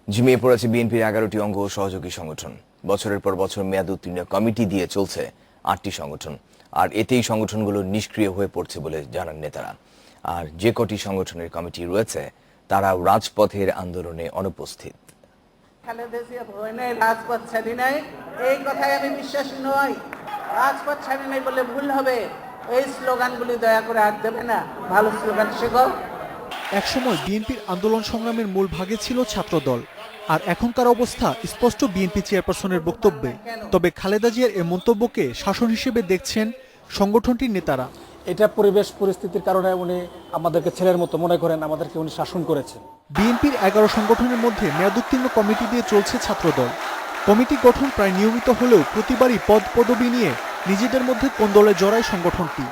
ঝিমিয়ে পড়েছে বিএনপির 11টি অঙ্গ ও সহযোগী সংগঠন। বছরের পর বছর মেয়াদ উত্তীর্ণ কমিটি দিয়ে চলছে 8টি সংগঠন, আর এতেই সংগঠনগুলো নিষ্ক্রিয় হয়ে পড়ছে বলে জানান নেতারা। আর যে কটি সংগঠনের কমিটি রয়েছে তারাও রাজপথের আন্দোলনে অনুপস্থিত। খালেদা জিয়া ভয় নাই, রাজপথ ছাড়ি নাই, এই কথায় আমি বিশ্বাসী নই। রাজপথ ছাড়ি নাই বলে ভুল হবে। এই স্লোগানগুলি দয়া করে আর দেবে না, ভালো স্লোগান শেখো। একসময় বিএনপির আন্দোলন সংগ্রামের মূল ভাগে ছিল ছাত্রদল, আর এখনকার অবস্থা স্পষ্ট বিএনপি চেয়ারপারসনের বক্তব্যে। তবে খালেদা জিয়ার এ মন্তব্যকে শাসন হিসেবে দেখছেন সংগঠনটির নেতারা। এটা পরিবেশ পরিস্থিতির কারণে উনি আমাদেরকে ছেলের মতো মনে করেন, আমাদেরকে উনি শাসন করেছেন। বিএনপির 11 সংগঠনের মধ্যে মেয়াদোত্তীর্ণ কমিটি দিয়ে চলছে ছাত্রদল। কমিটি গঠন প্রায় নিয়মিত হলেও প্রতিবারই পদ পদবি নিয়ে নিজেদের মধ্যে কোন্দলে জড়ায় সংগঠনটি।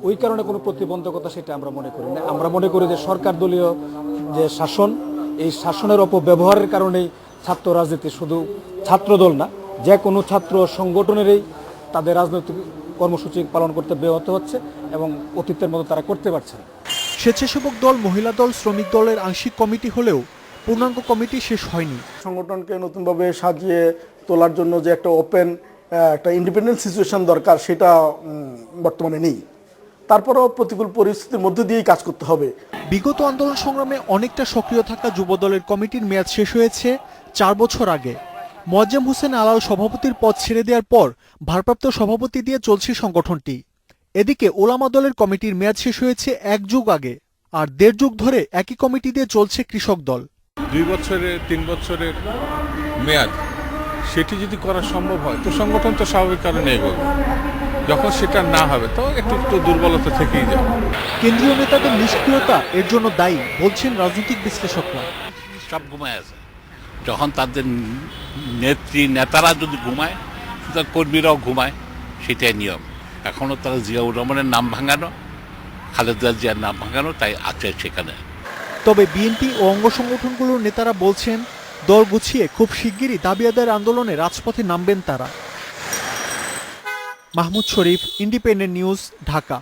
ওই কারণে কোনো প্রতিবন্ধকতা সেটা আমরা মনে করি না। আমরা মনে করি যে সরকার দলীয় যে শাসন, এই শাসনের অপব্যবহারের কারণেই ছাত্র রাজনীতি, শুধু ছাত্রদল না, যে কোনো ছাত্র সংগঠনেরই তাদের রাজনৈতিক কর্মসূচি পালন করতে ব্যাহত হচ্ছে এবং অতীতের মতো তারা করতে পারছে না। স্বেচ্ছাসেবক দল, মহিলা দল, শ্রমিক দলের আংশিক কমিটি হলেও পূর্ণাঙ্গ কমিটি শেষ হয়নি। সংগঠনকে নতুনভাবে সাজিয়ে তোলার জন্য যে একটা ওপেন একটা ইন্ডিপেন্ডেন্ট সিচুয়েশন দরকার, সেটা বর্তমানে নেই। তারপরেও প্রতিকূল পরিস্থিতির মধ্যে দিয়েই কাজ করতে হবে। বিগত আন্দোলন সংগ্রামে অনেকটা সক্রিয় থাকা যুবদলের কমিটির মেয়াদ শেষ হয়েছে 4 বছর আগে। মোয়াজ্জেম হোসেন আলাল সভাপতির পদ ছেড়ে দেওয়ার পর ভারপ্রাপ্ত সভাপতি দিয়ে চলছে সংগঠনটি। এদিকে ওলামা দলের কমিটির মেয়াদ শেষ হয়েছে 1 যুগ আগে, আর 1.5 যুগ ধরে একই কমিটি দিয়ে চলছে কৃষক দল। 2 বছরের 3 বছরের মেয়াদ, সেটি যদি করা সম্ভব হয় তো সংগঠন তো স্বাভাবিক কারণে এগোবে। যখন সেটা না হবে তো একটু দুর্বলতা থেকেই যাবে। কেন্দ্রীয় নেতাদের নিষ্ক্রিয়তা এর জন্য দায়ী বলছেন রাজনৈতিক বিশ্লেষকরা। সব ঘুমায় আছে, যখন তাদের নেতারা যদি ঘুমায়, তার কর্মীরাও ঘুমায়, সেটাই নিয়ম। এখনও তারা জিয়াউর রহমানের নাম ভাঙানো, খালেদা জিয়ার নাম ভাঙানো, তাই আছে সেখানে। তবে বিএনপি ও অঙ্গ সংগঠনগুলোর নেতারা বলছেন দল গুছিয়ে খুব শিগগিরই দাবি আদায়ের আন্দোলনে রাজপথে নামবেন তারা। মাহমুদ শরীফ, ইন্ডিপেন্ডেন্ট নিউজ, ঢাকা।